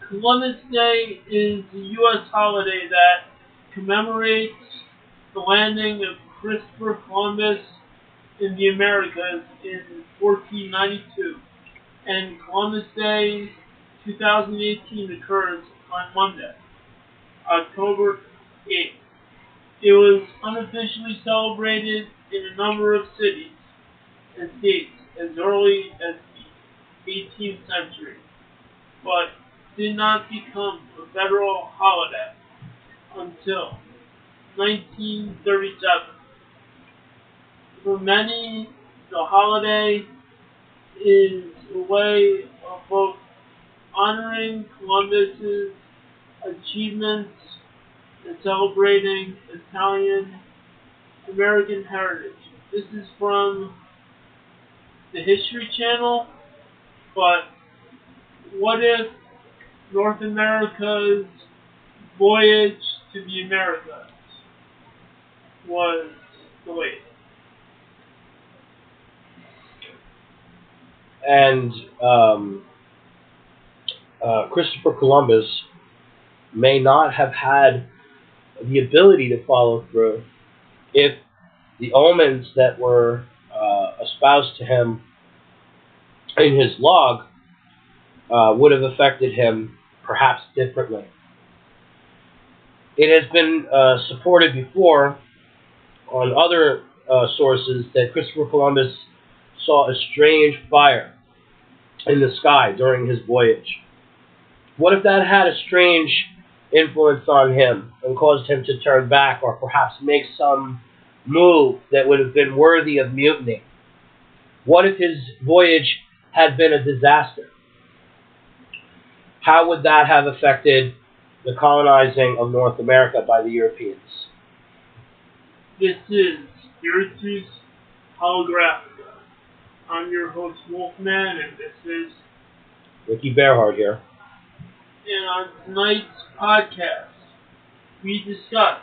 Columbus Day is the U.S. holiday that commemorates the landing of Christopher Columbus in the Americas in 1492, and Columbus Day 2018 occurs on Monday, October 8th. It was unofficially celebrated in a number of cities and states as early as the 18th century, but did not become a federal holiday until 1937. For many, the holiday is a way of both honoring Columbus's achievements and celebrating Italian American heritage. This is from the History Channel, but what if North America's voyage to the Americas was delayed? And Christopher Columbus may not have had the ability to follow through if the omens that were espoused to him in his log would have affected him perhaps differently. It has been supported before on other sources that Christopher Columbus saw a strange fire in the sky during his voyage. What if that had a strange influence on him and caused him to turn back or perhaps make some move that would have been worthy of mutiny? What if his voyage had been a disaster? How would that have affected the colonizing of North America by the Europeans? This is Spiritus Holographica. I'm your host, Wolfman, and this is Ricky Bearhart here. And on tonight's podcast, we discuss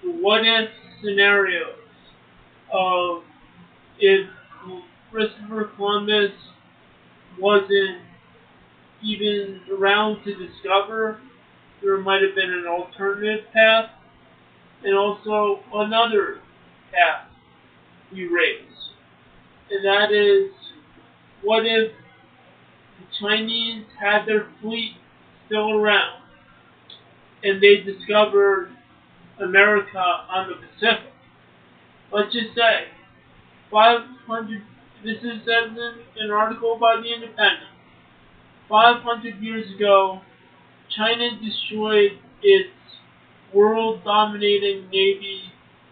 the what-if scenarios of if Christopher Columbus wasn't even around to discover, there might have been an alternative path, and also another path we raise. And that is, what if the Chinese had their fleet still around and they discovered America on the Pacific? Let's just say, 500, this is said in an article by The Independent, 500 years ago, China destroyed its world-dominating navy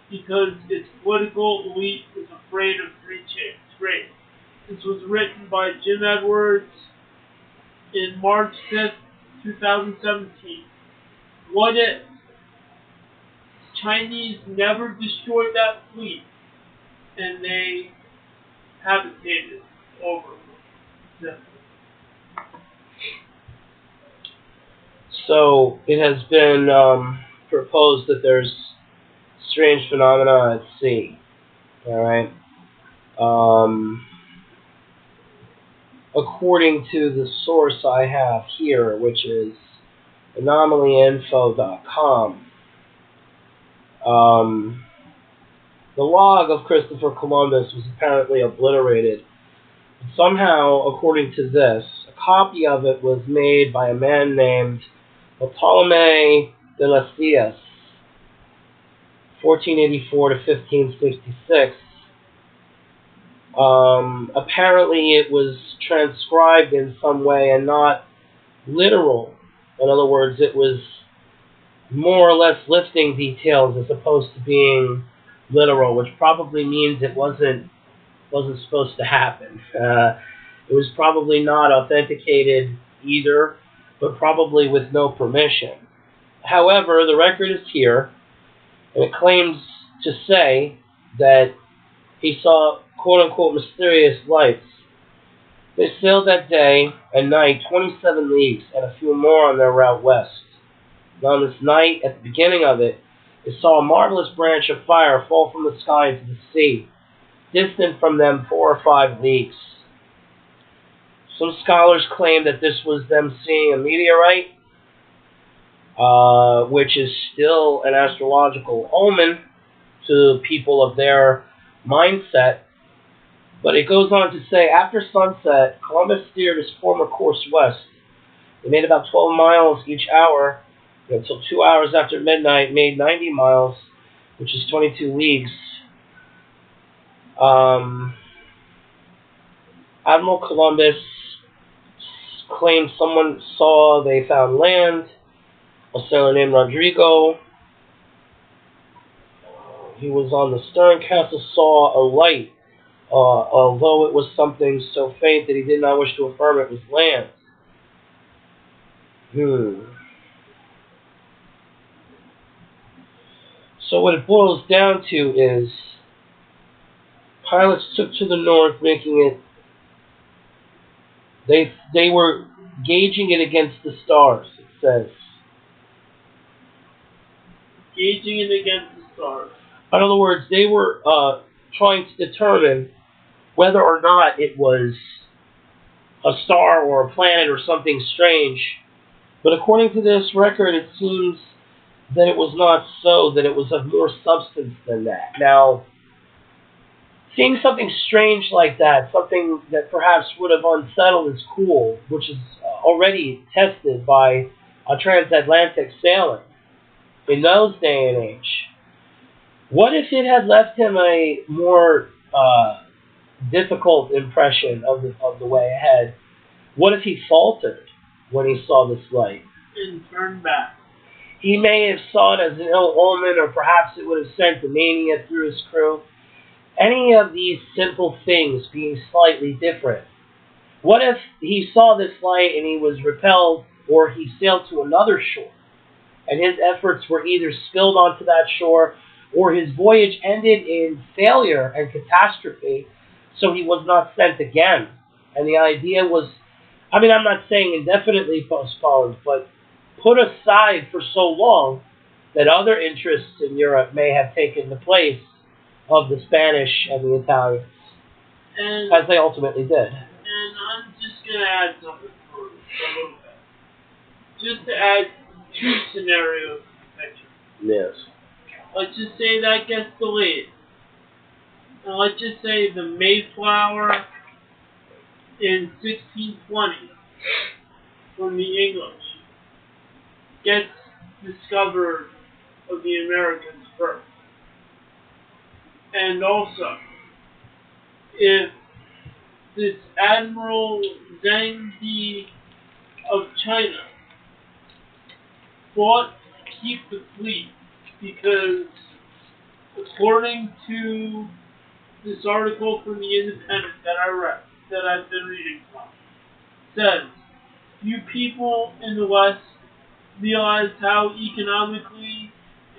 because its political elite was afraid of free trade. This was written by Jim Edwards in March 5th, 2017. What if Chinese never destroyed that fleet and they habitated over the So it has been proposed that there's strange phenomena at sea. All right. According to the source I have here, which is anomalyinfo.com, the log of Christopher Columbus was apparently obliterated. Somehow, according to this, a copy of it was made by a man named Bartolome de las Cias, 1484 to 1566. Apparently it was transcribed in some way and not literal. In other words, it was more or less lifting details as opposed to being literal, which probably means it wasn't supposed to happen. It was probably not authenticated either, but probably with no permission. However, the record is here, and it claims to say that he saw quote-unquote mysterious lights. They sailed that day and night 27 leagues and a few more on their route west. And on this night, at the beginning of it, they saw a marvelous branch of fire fall from the sky into the sea, distant from them 4 or 5 leagues. Some scholars claim that this was them seeing a meteorite, which is still an astrological omen to people of their mindset. But it goes on to say, after sunset, Columbus steered his former course west. He made about 12 miles each hour until 2 hours after midnight, made 90 miles, which is 22 leagues. Admiral Columbus claimed someone saw they found land. A sailor named Rodrigo, he was on the stern castle, saw a light, although it was something so faint that he did not wish to affirm it was land. So what it boils down to is pilots took to the north, making it. They were gauging it against the stars. It says gauging it against the stars. In other words, they were trying to determine whether or not it was a star or a planet or something strange. But according to this record, it seems that it was not so, that it was of more substance than that. Now, seeing something strange like that, something that perhaps would have unsettled his cool, which is already tested by a transatlantic sailing in those day and age, what if it had left him a more difficult impression of the way ahead? What if he faltered when he saw this light? And turned back. He may have saw it as an ill omen, or perhaps it would have sent the mania through his crew. Any of these simple things being slightly different. What if he saw this light and he was repelled, or he sailed to another shore, and his efforts were either spilled onto that shore, or his voyage ended in failure and catastrophe, so he was not sent again. And the idea was, I'm not saying indefinitely postponed, but put aside for so long that other interests in Europe may have taken the place of the Spanish and the Italians, as they ultimately did. And I'm just going to add something for a little bit. Just to add two scenarios to the picture. Yes. Let's just say that gets delayed. And let's just say the Mayflower in 1620 from the English gets discovered of the Americans first. And also, if this Admiral Zhang Di of China fought to keep the fleet, because according to this article from the Independent that I read, that I've been reading from, says, few people in the West realized how economically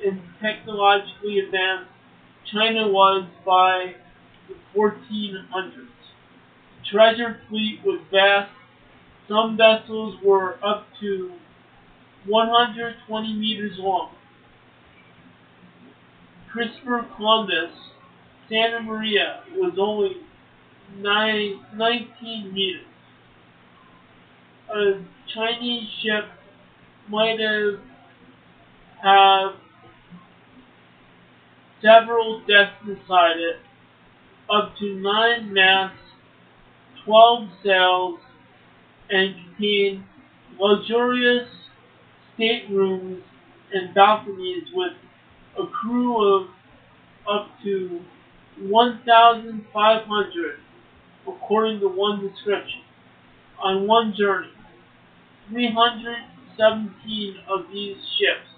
and technologically advanced China was by the 1400s. The treasure fleet was vast. Some vessels were up to 120 meters long. Christopher Columbus, Santa Maria, was only 19 meters. A Chinese ship might have several decks inside it, up to 9 masts, 12 sails, and contain luxurious staterooms and balconies with a crew of up to 1,500, according to one description, on one journey. 317 of these ships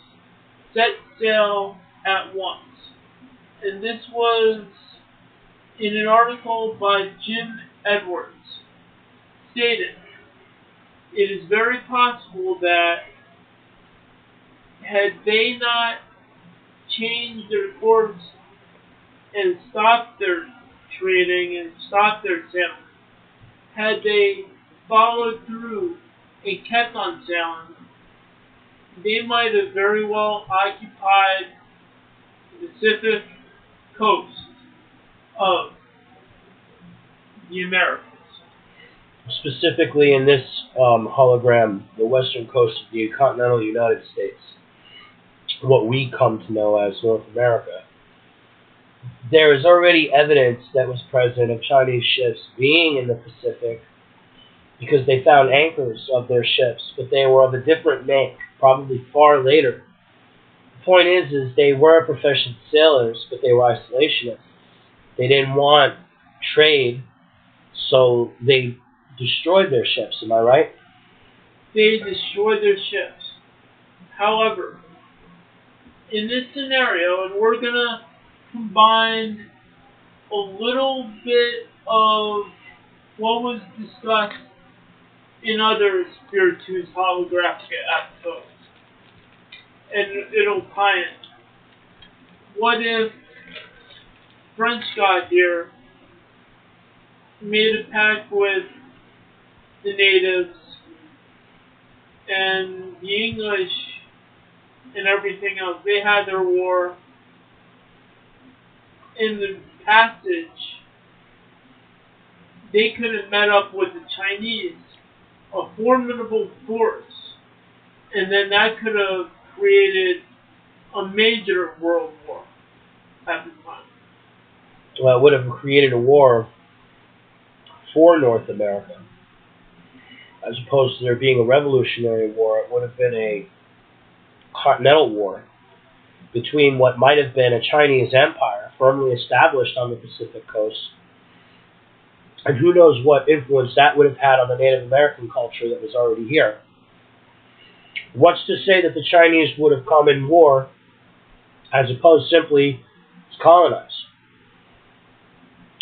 set sail at once. And this was in an article by Jim Edwards, stated, it is very possible that had they not changed their course and stopped their training and stopped their sailing, had they followed through and kept on sailing, they might have very well occupied the Pacific coast of the Americas. specifically in this hologram, the western coast of the continental United States, what we come to know as North America, there is already evidence that was present of Chinese ships being in the Pacific because they found anchors of their ships, but they were of a different make, probably far later. The point is they were professional sailors, but they were isolationists. They didn't want trade, so they destroyed their ships. Am I right? They destroyed their ships. However, in this scenario, and we're going to combine a little bit of what was discussed in other Spiritus Holographica episodes, and it'll tie in. What if French got here, made a pact with the natives and the English and everything else? They had their war. In the passage, they could have met up with the Chinese, a formidable force, and then that could have created a major world war at the time. Well, it would have created a war for North America. As opposed to there being a revolutionary war, it would have been a continental war between what might have been a Chinese empire firmly established on the Pacific coast, and who knows what influence that would have had on the Native American culture that was already here. What's to say that the Chinese would have come in war as opposed simply to colonize?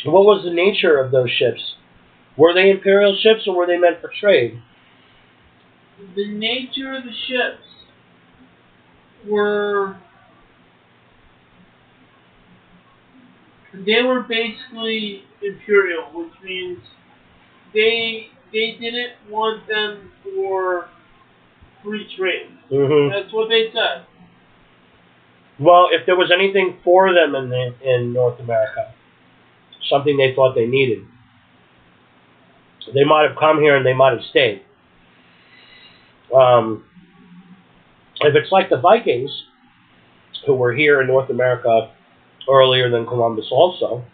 What was the nature of those ships? Were they imperial ships or were they meant for trade? The nature of the ships were basically imperial, which means they didn't want them for free trade. Mm-hmm. That's what they said. Well, if there was anything for them in North America, something they thought they needed, they might have come here and they might have stayed. If it's like the Vikings, who were here in North America earlier than Columbus also,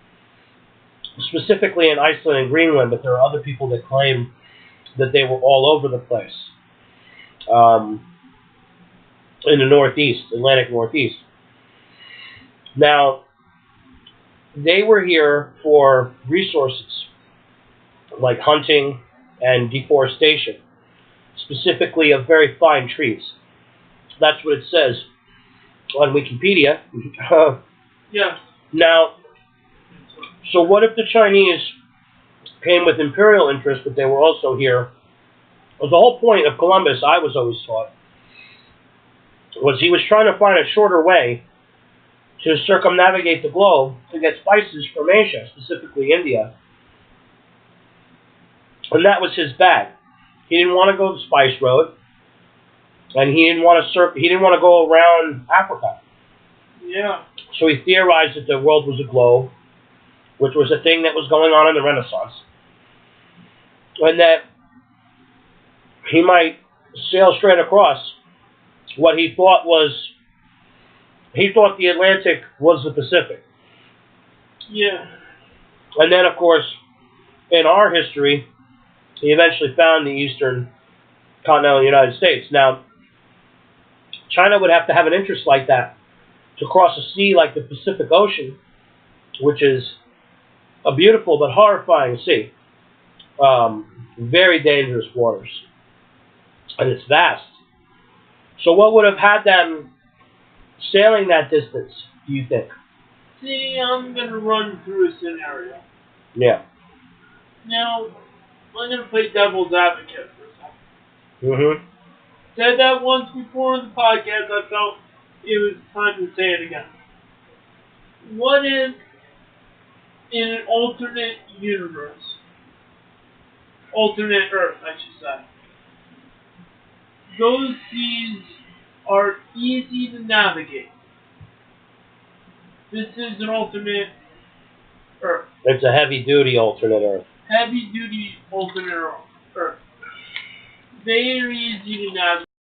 specifically in Iceland and Greenland, but there are other people that claim that they were all over the place in the Northeast, Atlantic Northeast. Now, they were here for resources like hunting and deforestation, specifically of very fine trees. That's what it says on Wikipedia. Yeah. Now, so what if the Chinese came with imperial interest, but they were also here? Well, the whole point of Columbus, I was always taught, was he was trying to find a shorter way to circumnavigate the globe to get spices from Asia, specifically India. And that was his bag. He didn't want to go the spice road, and he didn't want to go around Africa. Yeah. So he theorized that the world was a globe, which was a thing that was going on in the Renaissance, and that he might sail straight across what he thought the Atlantic was the Pacific. Yeah. And then, of course, in our history, he eventually found the eastern continental United States. Now, China would have to have an interest like that to cross a sea like the Pacific Ocean, which is a beautiful but horrifying sea. Very dangerous waters. And it's vast. So what would have had them sailing that distance, do you think? See, I'm going to run through a scenario. Yeah. Now, I'm going to play devil's advocate for a second. Mm-hmm. Said that once before in the podcast. I felt it was time to say it again. What if, in an alternate universe, alternate Earth, I should say, those seas are easy to navigate? This is an alternate Earth. It's a heavy-duty alternate Earth. heavy duty open air. Very easy to navigate.